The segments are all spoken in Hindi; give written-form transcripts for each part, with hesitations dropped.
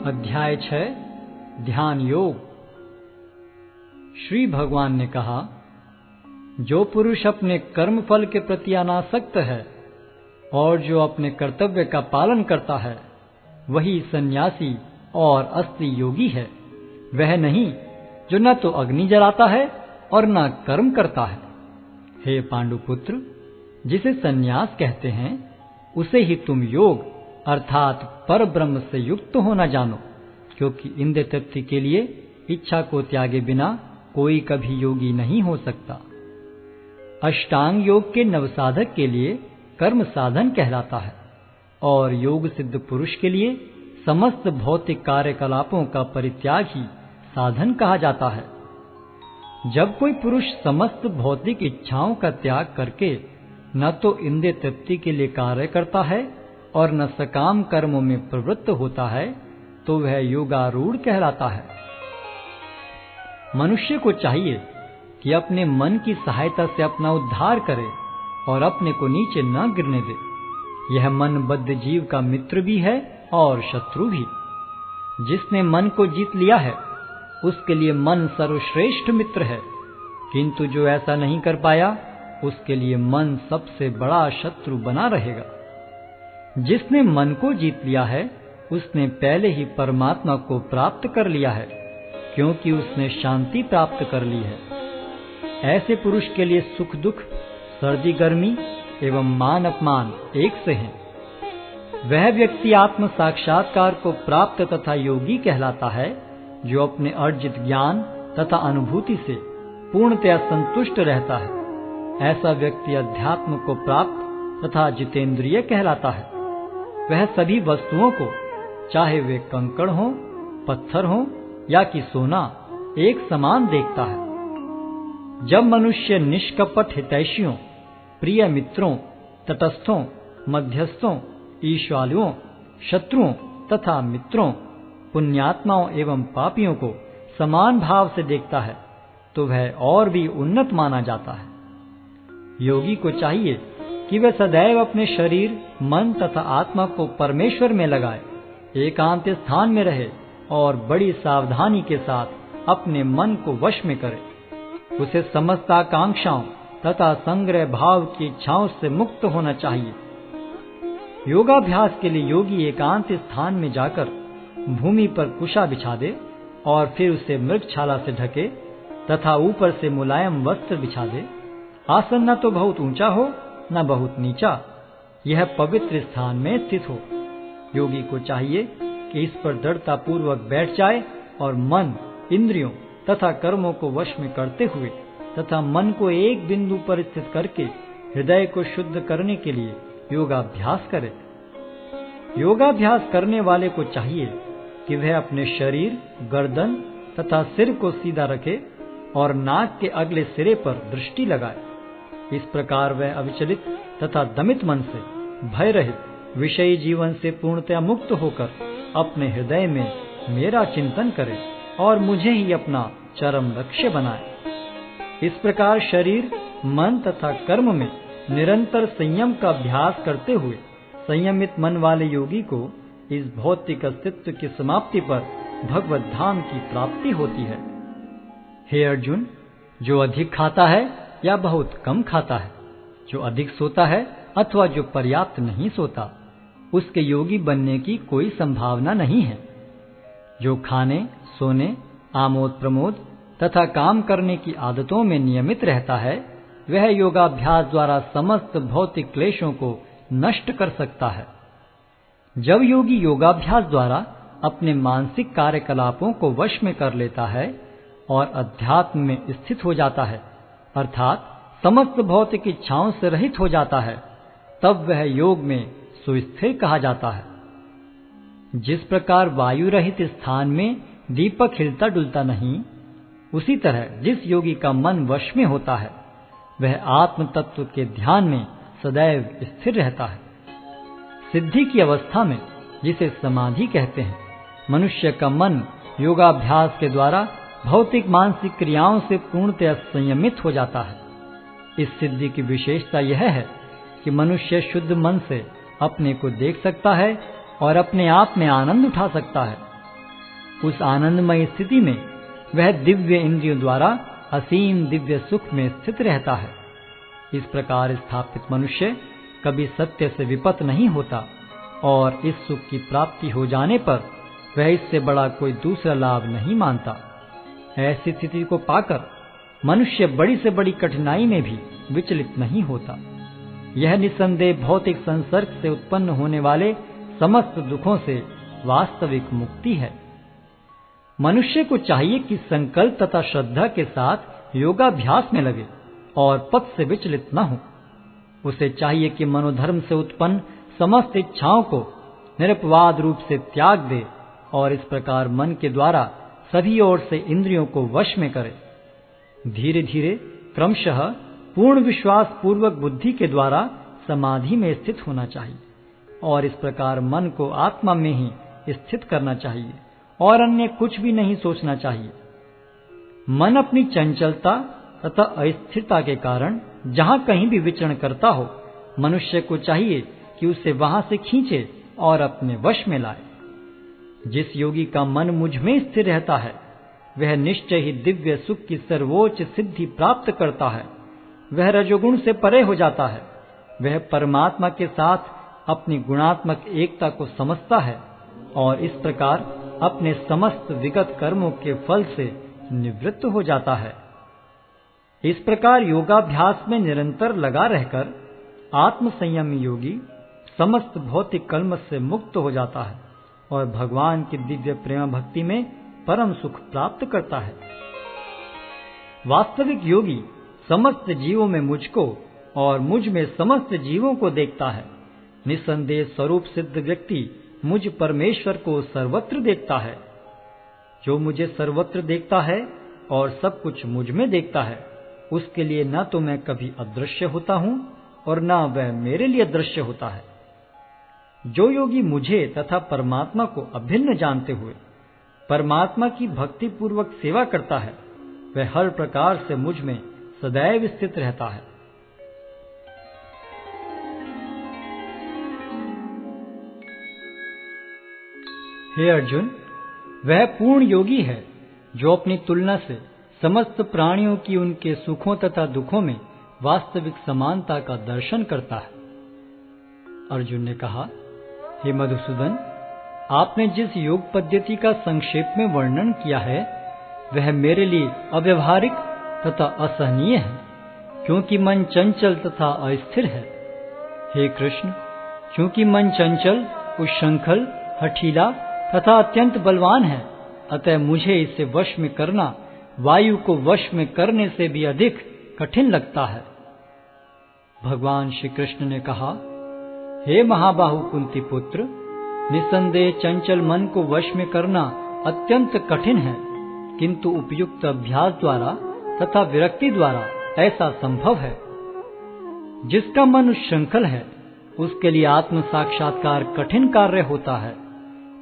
अध्याय 6 ध्यान योग। श्री भगवान ने कहा, जो पुरुष अपने कर्म फल के प्रति अनासक्त है और जो अपने कर्तव्य का पालन करता है, वही सन्यासी और असली योगी है। वह नहीं जो न तो अग्नि जलाता है और न कर्म करता है। हे पांडुपुत्र, जिसे सन्यास कहते हैं उसे ही तुम योग अर्थात पर ब्रह्म से युक्त होना जानो, क्योंकि इंद्रिय तृप्ति के लिए इच्छा को त्यागे बिना कोई कभी योगी नहीं हो सकता। अष्टांग योग के नवसाधक के लिए कर्म साधन कहलाता है और योग सिद्ध पुरुष के लिए समस्त भौतिक कार्यकलापों का परित्याग ही साधन कहा जाता है। जब कोई पुरुष समस्त भौतिक इच्छाओं का त्याग करके न तो इंद्रिय तृप्ति के लिए कार्य करता है और न सकाम कर्मों में प्रवृत्त होता है, तो वह योगारूढ़ कहलाता है। मनुष्य को चाहिए कि अपने मन की सहायता से अपना उद्धार करे और अपने को नीचे न गिरने दे। यह मन बद्ध जीव का मित्र भी है और शत्रु भी। जिसने मन को जीत लिया है उसके लिए मन सर्वश्रेष्ठ मित्र है, किंतु जो ऐसा नहीं कर पाया उसके लिए मन सबसे बड़ा शत्रु बना रहेगा। जिसने मन को जीत लिया है उसने पहले ही परमात्मा को प्राप्त कर लिया है, क्योंकि उसने शांति प्राप्त कर ली है। ऐसे पुरुष के लिए सुख दुख, सर्दी गर्मी एवं मान अपमान एक से हैं। वह व्यक्ति आत्म साक्षात्कार को प्राप्त तथा योगी कहलाता है, जो अपने अर्जित ज्ञान तथा अनुभूति से पूर्णतया संतुष्ट रहता है। ऐसा व्यक्ति अध्यात्म को प्राप्त तथा जितेंद्रिय कहलाता है। वह सभी वस्तुओं को, चाहे वे कंकड़ हों, पत्थर हों या कि सोना, एक समान देखता है। जब मनुष्य निष्कपट हितैषियों, प्रिय मित्रों, तटस्थों, मध्यस्थों, ईश्वालुओं, शत्रुओं तथा मित्रों, पुण्यात्माओं एवं पापियों को समान भाव से देखता है, तो वह और भी उन्नत माना जाता है। योगी को चाहिए कि वह सदैव अपने शरीर, मन तथा आत्मा को परमेश्वर में लगाए, एकांत स्थान में रहे और बड़ी सावधानी के साथ अपने मन को वश में करे। उसे समस्त आकांक्षाओं तथा संग्रह भाव की इच्छाओं से मुक्त होना चाहिए। योगाभ्यास के लिए योगी एकांत स्थान में जाकर भूमि पर कुशा बिछा दे और फिर उसे मृगछाला से ढके तथा ऊपर से मुलायम वस्त्र बिछा दे। आसन न तो बहुत ऊंचा हो न बहुत नीचा, यह पवित्र स्थान में स्थित हो। योगी को चाहिए कि इस पर दृढ़ता पूर्वक बैठ जाए और मन, इंद्रियों तथा कर्मों को वश में करते हुए तथा मन को एक बिंदु पर स्थित करके हृदय को शुद्ध करने के लिए योगाभ्यास करे। योगाभ्यास करने वाले को चाहिए कि वह अपने शरीर, गर्दन तथा सिर को सीधा रखे और नाक के अगले सिरे पर दृष्टि लगाए। इस प्रकार वह अविचलित तथा दमित मन से, भय रहित, विषयी जीवन से पूर्णतया मुक्त होकर अपने हृदय में मेरा चिंतन करे और मुझे ही अपना चरम लक्ष्य बनाए। इस प्रकार शरीर, मन तथा कर्म में निरंतर संयम का अभ्यास करते हुए संयमित मन वाले योगी को इस भौतिक अस्तित्व की समाप्ति पर भगवत धाम की प्राप्ति होती है। हे अर्जुन, जो अधिक खाता है या बहुत कम खाता है, जो अधिक सोता है अथवा जो पर्याप्त नहीं सोता, उसके योगी बनने की कोई संभावना नहीं है। जो खाने, सोने, आमोद प्रमोद तथा काम करने की आदतों में नियमित रहता है, वह योगाभ्यास द्वारा समस्त भौतिक क्लेशों को नष्ट कर सकता है। जब योगी योगाभ्यास द्वारा अपने मानसिक कार्यकलापों को वश में कर लेता है और अध्यात्म में स्थित हो जाता है, अर्थात समस्त भौतिक इच्छाओं से रहित हो जाता है, तब वह योग में सुस्थिर कहा जाता है। जिस प्रकार वायु रहित स्थान में दीपक हिलता डुलता नहीं, उसी तरह जिस योगी का मन वश में होता है, वह आत्म तत्व के ध्यान में सदैव स्थिर रहता है। सिद्धि की अवस्था में, जिसे समाधि कहते हैं, मनुष्य का मन योगाभ्यास के द्वारा भौतिक मानसिक क्रियाओं से पूर्णतया संयमित हो जाता है। इस सिद्धि की विशेषता यह है कि मनुष्य शुद्ध मन से अपने को देख सकता है और अपने आप में आनंद उठा सकता है। उस आनंदमय स्थिति में वह दिव्य इंद्रियों द्वारा असीम दिव्य सुख में स्थित रहता है। इस प्रकार स्थापित मनुष्य कभी सत्य से विपत नहीं होता और इस सुख की प्राप्ति हो जाने पर वह इससे बड़ा कोई दूसरा लाभ नहीं मानता। ऐसी स्थिति को पाकर मनुष्य बड़ी से बड़ी कठिनाई में भी विचलित नहीं होता। यह निस्संदेह भौतिक संसर्ग से उत्पन्न होने वाले समस्त दुखों से वास्तविक मुक्ति है। मनुष्य को चाहिए कि संकल्प तथा श्रद्धा के साथ योगाभ्यास में लगे और पथ से विचलित न हो। उसे चाहिए कि मनोधर्म से उत्पन्न समस्त इच्छाओं को निरपवाद रूप से त्याग दे और इस प्रकार मन के द्वारा सभी ओर से इंद्रियों को वश में करे। धीरे धीरे क्रमशः पूर्ण विश्वास पूर्वक बुद्धि के द्वारा समाधि में स्थित होना चाहिए और इस प्रकार मन को आत्मा में ही स्थित करना चाहिए और अन्य कुछ भी नहीं सोचना चाहिए। मन अपनी चंचलता तथा अस्थिरता के कारण जहां कहीं भी विचरण करता हो, मनुष्य को चाहिए कि उसे वहां से खींचे और अपने वश में लाए। जिस योगी का मन मुझ में स्थिर रहता है वह निश्चय ही दिव्य सुख की सर्वोच्च सिद्धि प्राप्त करता है। वह रजोगुण से परे हो जाता है। वह परमात्मा के साथ अपनी गुणात्मक एकता को समझता है और इस प्रकार अपने समस्त विगत कर्मों के फल से निवृत्त हो जाता है। इस प्रकार योगाभ्यास में निरंतर लगा रहकर आत्म संयमी योगी समस्त भौतिक कलमश से मुक्त हो जाता है और भगवान की दिव्य प्रेम भक्ति में परम सुख प्राप्त करता है। वास्तविक योगी समस्त जीवों में मुझको और मुझ में समस्त जीवों को देखता है। निस्संदेह स्वरूप सिद्ध व्यक्ति मुझ परमेश्वर को सर्वत्र देखता है। जो मुझे सर्वत्र देखता है और सब कुछ मुझ में देखता है, उसके लिए न तो मैं कभी अदृश्य होता हूं और न वह मेरे लिए दृश्य होता है। जो योगी मुझे तथा परमात्मा को अभिन्न जानते हुए परमात्मा की भक्ति पूर्वक सेवा करता है, वह हर प्रकार से मुझ में सदैव स्थित रहता है। हे अर्जुन, वह पूर्ण योगी है जो अपनी तुलना से समस्त प्राणियों की उनके सुखों तथा दुखों में वास्तविक समानता का दर्शन करता है। अर्जुन ने कहा, हे मधुसूदन, आपने जिस योग पद्धति का संक्षेप में वर्णन किया है वह मेरे लिए अव्यवहारिक तथा असहनीय है, क्योंकि मन चंचल तथा अस्थिर है। हे कृष्ण, क्योंकि मन चंचल, उच्छृंखल, हठीला तथा अत्यंत बलवान है, अतः मुझे इसे वश में करना वायु को वश में करने से भी अधिक कठिन लगता है। भगवान श्री कृष्ण ने कहा, हे महाबाहु कुंती पुत्र, निस्संदेह चंचल मन को वश में करना अत्यंत कठिन है, किंतु उपयुक्त अभ्यास द्वारा तथा विरक्ति द्वारा ऐसा संभव है। जिसका मन उच्छृंखल है उसके लिए आत्म साक्षात्कार कठिन कार्य होता है,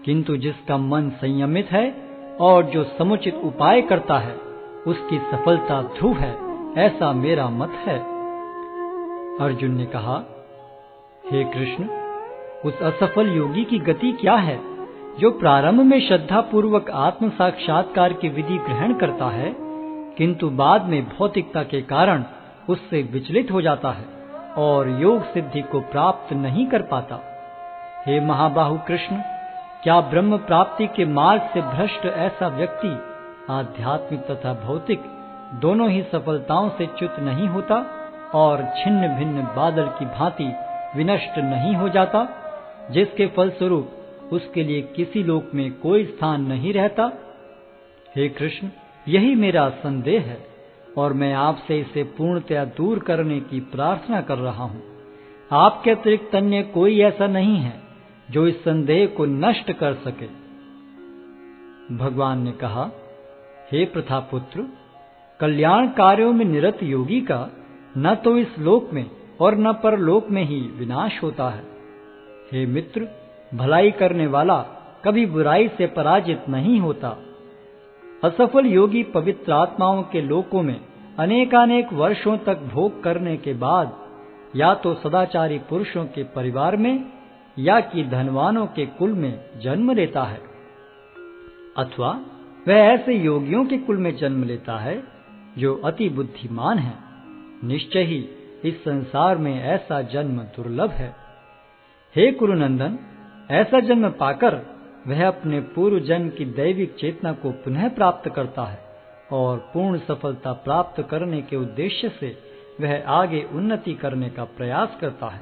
किंतु जिसका मन संयमित है और जो समुचित उपाय करता है उसकी सफलता ध्रुव है, ऐसा मेरा मत है। अर्जुन ने कहा, हे कृष्ण, उस असफल योगी की गति क्या है जो प्रारंभ में श्रद्धा पूर्वक आत्म साक्षात्कार की विधि ग्रहण करता है, किंतु बाद में भौतिकता के कारण उससे विचलित हो जाता है और योग सिद्धि को प्राप्त नहीं कर पाता। हे महाबाहु कृष्ण, क्या ब्रह्म प्राप्ति के मार्ग से भ्रष्ट ऐसा व्यक्ति आध्यात्मिक तथा भौतिक दोनों ही सफलताओं से च्युत नहीं होता और छिन्न भिन्न बादल की भांति विनष्ट नहीं हो जाता, जिसके फलस्वरूप उसके लिए किसी लोक में कोई स्थान नहीं रहता? हे कृष्ण, यही मेरा संदेह है और मैं आपसे इसे पूर्णतया दूर करने की प्रार्थना कर रहा हूँ। आपके अतिरिक्त अन्य कोई ऐसा नहीं है जो इस संदेह को नष्ट कर सके। भगवान ने कहा, हे प्रथापुत्र, कल्याण कार्यों में निरत योगी का न तो इस लोक में और न परलोक में ही विनाश होता है। हे मित्र, भलाई करने वाला कभी बुराई से पराजित नहीं होता। असफल योगी पवित्र आत्माओं के लोकों में अनेकानेक वर्षों तक भोग करने के बाद या तो सदाचारी पुरुषों के परिवार में या कि धनवानों के कुल में जन्म लेता है। अथवा वह ऐसे योगियों के कुल में जन्म लेता है जो अति बुद्धिमान है। निश्चय ही इस संसार में ऐसा जन्म दुर्लभ है। हे कुरुनंदन, ऐसा जन्म पाकर वह अपने पूर्व जन्म की दैविक चेतना को पुनः प्राप्त करता है और पूर्ण सफलता प्राप्त करने के उद्देश्य से वह आगे उन्नति करने का प्रयास करता है।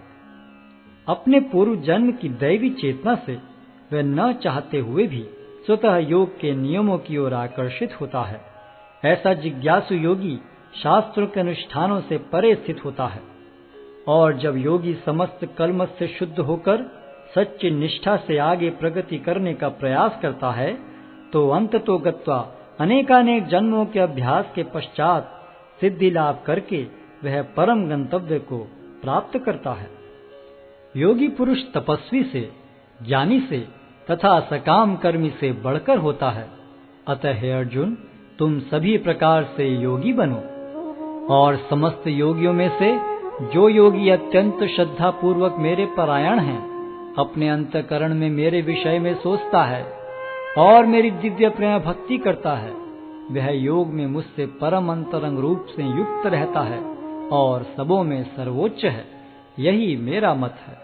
अपने पूर्व जन्म की दैवी चेतना से वह न चाहते हुए भी स्वतः योग के नियमों की ओर आकर्षित होता है। ऐसा जिज्ञासु योगी शास्त्रों के अनुष्ठानों से परे स्थित होता है, और जब योगी समस्त कलमश से शुद्ध होकर सच्ची निष्ठा से आगे प्रगति करने का प्रयास करता है तो अंततो गत्वा अनेकानेक जन्मों के अभ्यास के पश्चात सिद्धि लाभ करके वह परम गंतव्य को प्राप्त करता है। योगी पुरुष तपस्वी से, ज्ञानी से तथा सकाम कर्मी से बढ़कर होता है। अतः हे अर्जुन, तुम सभी प्रकार से योगी बनो, और समस्त योगियों में से जो योगी अत्यंत श्रद्धा पूर्वक मेरे परायण हैं, अपने अंतःकरण में मेरे विषय में सोचता है और मेरी दिव्य प्रेम भक्ति करता है, वह योग में मुझसे परम अंतरंग रूप से युक्त रहता है और सबों में सर्वोच्च है। यही मेरा मत है।